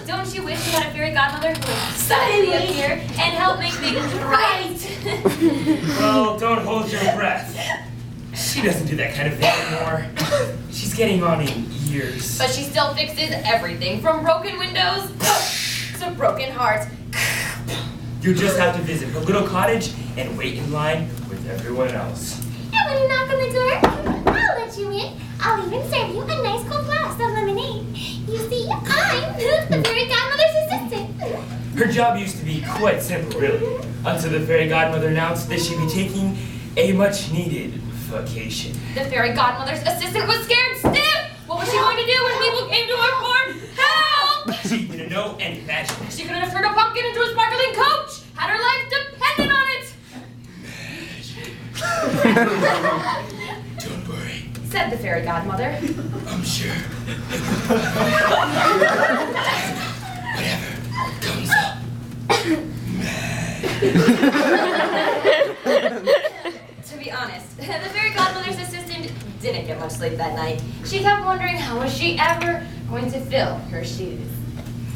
Don't you wish you had a fairy godmother who would suddenly appear and help make things right? Well, don't hold your breath. She doesn't do that kind of thing anymore. She's getting on in years. But she still fixes everything from broken windows to broken hearts. You just have to visit her little cottage and wait in line with everyone else. And when you knock on the door, I'll let you in. I'll even serve you a nice cold glass of lemonade. You see, I'm the fairy godmother's assistant. Her job used to be quite simple, really, until the fairy godmother announced that she'd be taking a much-needed vacation. The fairy godmother's assistant was scared stiff. What was she going to do when people came to her for help? She didn't know and imagine. She couldn't have turned a pumpkin into a sparkling coach. Had her life depended on it. Don't worry, Said the fairy godmother. I'm sure. Whatever comes up. To be honest, the fairy godmother's assistant didn't get much sleep that night. She kept wondering how was she ever going to fill her shoes.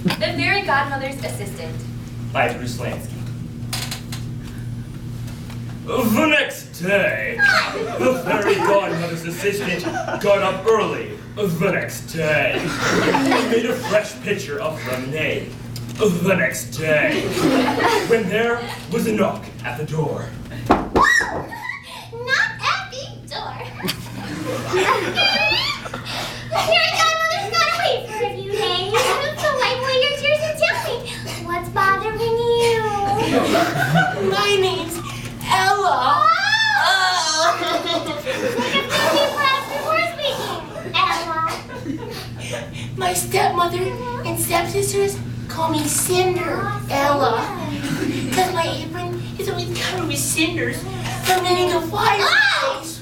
The fairy godmother's assistant. By Bruce Lansky. The next day, the fairy godmother's assistant got up early. The next day, he made a fresh pitcher of lemonade. The next day, when there was a knock at the door. Not at the door. The fairy godmother's gone away for a few days. So wipe away your tears and tell me, what's bothering you? My name's Ella. My stepmother and stepsisters call me Cinderella. Because my apron is always covered with cinders from lighting the fireplace.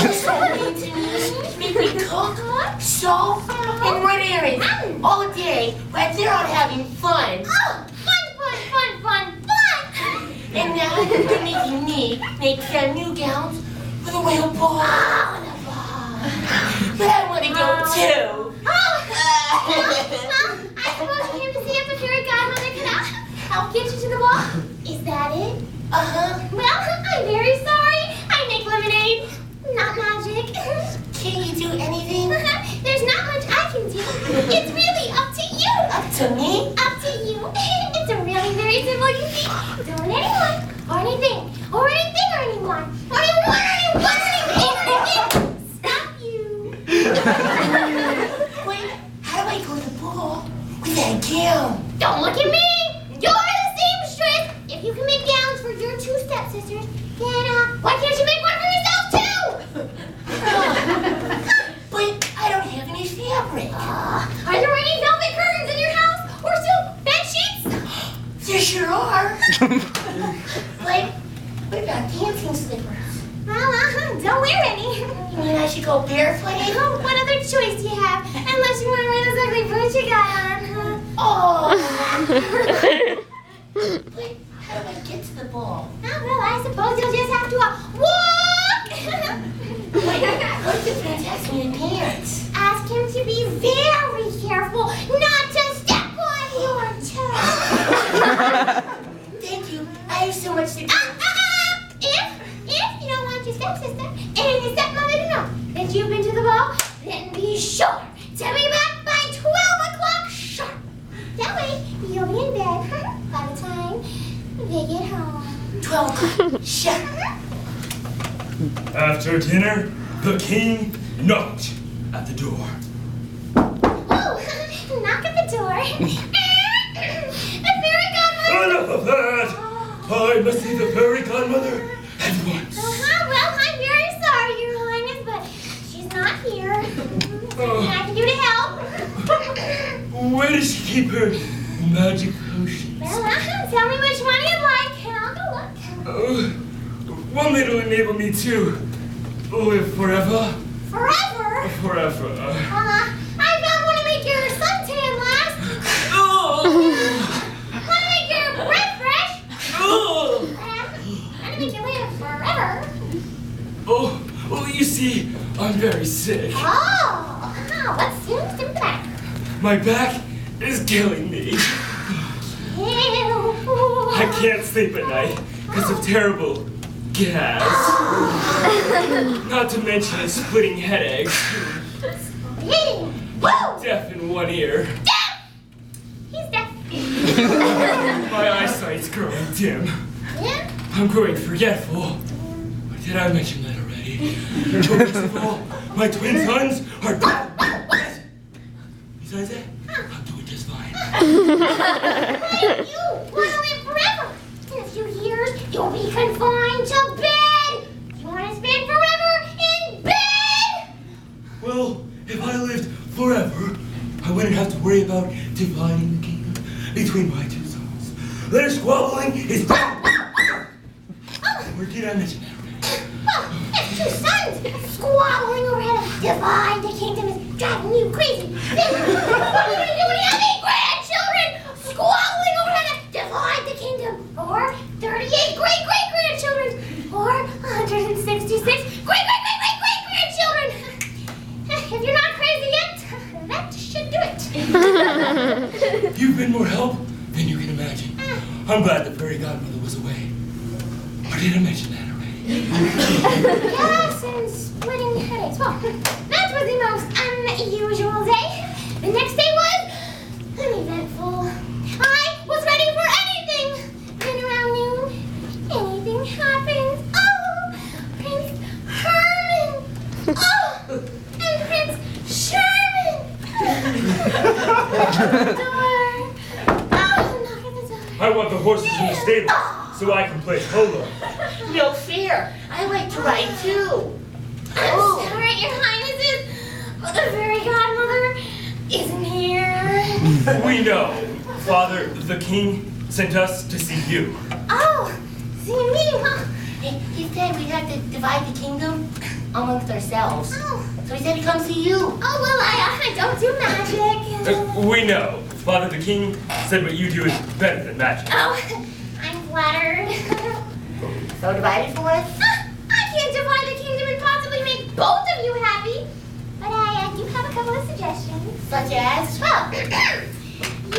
You're so mean to me. Make me cook, sew, and run errands all day right there out having fun. Oh, fun. And now you're making me make them new gowns with a whale ball. But I want to go too. Well, I suppose you came to see if the fairy godmother can help get you to the ball. Is that it? Well, I'm very sorry. I make lemonade, not magic. Can you do anything? There's not much I can do. It's really up to you. Up to me? Up to you. It's a really very simple, you see. Don't anyone, or anything, or anything, or anyone, or anyone, or anything. Stop you. Wait, how do I go to the ball with that gown? Don't look at me. You're the seamstress. If you can make gowns for your two stepsisters, then why can't you make one for yourself too? But I don't have any fabric. Are there any velvet curtains in your house, or silk bed sheets? There sure are. What about dancing slippers? Well, don't wear any. You mean I should go barefooted? What other choice do you have? Unless you want to wear those ugly boots you got on. Oh. But how do I get to the ball? Well, I suppose you'll just have to walk. Wait, what if the prince asks me to dance? Ask him to be very careful not to step on your toes. Thank you. I have so much to do. If you don't want your stepsister and your stepmother to know that you've been to the ball, then be sure to be back by 12 o'clock sharp. That way, you'll be in bed by the time they get home. 12 o'clock. Sharp. After dinner, the king knocked at the door. Oh, knock at the door. The fairy godmother. Enough of that! I must see the fairy godmother at once. Well, I'm very sorry, Your Highness, but she's not here. Nothing I can do to help. Where does she keep her magic potions? Well, tell me which one you'd like, and I'll go look. One that'll enable me to live forever. Forever? Forever. I found one to make your suntan last. Oh! One to make your breath fresh. Oh! One to make you live forever. Oh, well, you see, I'm very sick. Oh, what's the matter? My back is killing me. Ew. I can't sleep at night because of terrible gas. Not to mention a splitting headache. Woo! Deaf in one ear. Deaf! He's deaf. My eyesight's growing dim. Yeah? I'm growing forgetful. Or did I mention that already? Worst of all, my twin sons are deaf. Besides that, I'm doing just fine. Hey, you want to live forever. In a few years, you'll be confined to bed. You want to spend forever in bed? Well, if I lived forever, I wouldn't have to worry about dividing the kingdom between my two sons. Their squabbling is... Or did I mention that already? Well, if two sons squabbling over how to divide the kingdom is driving you crazy, then what are you going to do when you have 8 grandchildren squabbling over how to divide the kingdom? Or 38 great-great-grandchildren? Or 166 great-great-great-great-great-grandchildren? If you're not crazy yet, that should do it. You've been more help than you can imagine. I'm glad the fairy godmother was away. Or did I mention that already? Gas and splitting headaches. Well, that was the most unusual day. The next day was uneventful. I was ready for anything. Then around noon, anything happens. Oh, Prince Herman. Oh, and Prince Sherman. Knock at the door. Oh, knock at the door. I want the horses in the stable so I can play polo. No fair. I like to ride too. I'm sorry, Your Highnesses, but the fairy godmother isn't here. We know. Father, the king, sent us to see you. Oh, see me, huh? He said we'd have to divide the kingdom amongst ourselves. Oh, So he said to come see you. well, I don't do magic. We know. Father, the king said what you do is better than magic. Oh, I'm flattered. So divide it for us? I can't divide the kingdom and possibly make both of you happy. But I do have a couple of suggestions. Such as? Well, you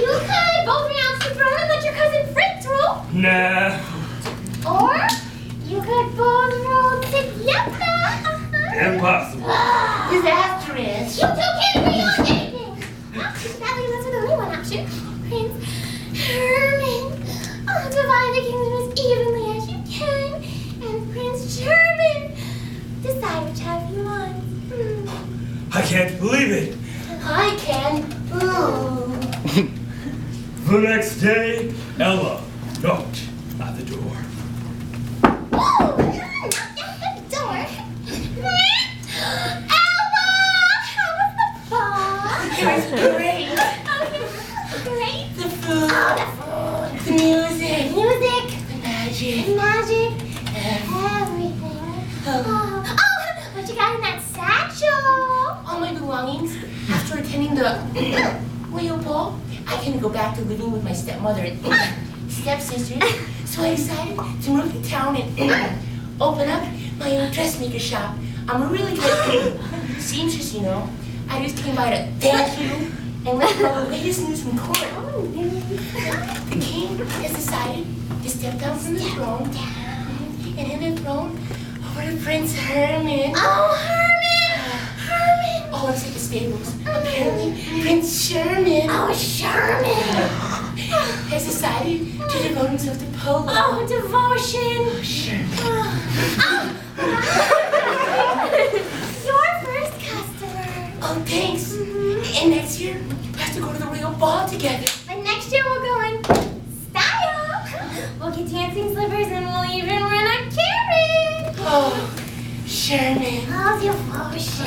could both renounce the throne and let your cousin Fritz rule. Nah. Or you could both rule together. Impossible. Disastrous. You two can't agree on anything. That leaves us with only one option. Prince Herman. Divide the kingdom as evenly as you can. And Prince Sherman, decide which half you want. I can't believe it. I can. Ooh. The next day, Ella knocked at the door. Oh, knock at the door. Elma, how was the ball? It was great. Great. The food. Oh, the food. The music. Music. The magic. Magic. Everything. Oh, what you got in that satchel? All my belongings. After attending the royal ball, I can go back to living with my stepmother and stepsisters. So I decided to move to town and open up my own dressmaker shop. I'm a really good seamstress, you know. I just came by to thank you and let you know the latest news from court. The king has decided to step down from the throne and hand the throne over to Prince Herman. Oh, Herman! Herman! All except the stables. Apparently, Prince Sherman Oh, Sherman! has decided to devote himself to polo. Oh, devotion! Your first customer. Oh, thanks. And next year, we have to go to the royal ball together. But next year we'll go in style. We'll get dancing slippers and we'll even run a carriage. Oh, Sherman. Oh, devotion.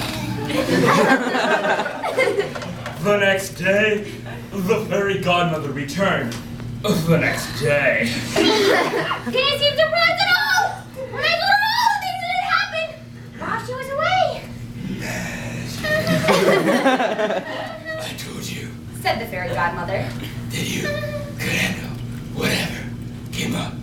The next day, the fairy godmother returned. The next day. Didn't seem surprised at all when I told her all the things that had happened while she was away. I told you Said the fairy godmother. that you could handle whatever came up.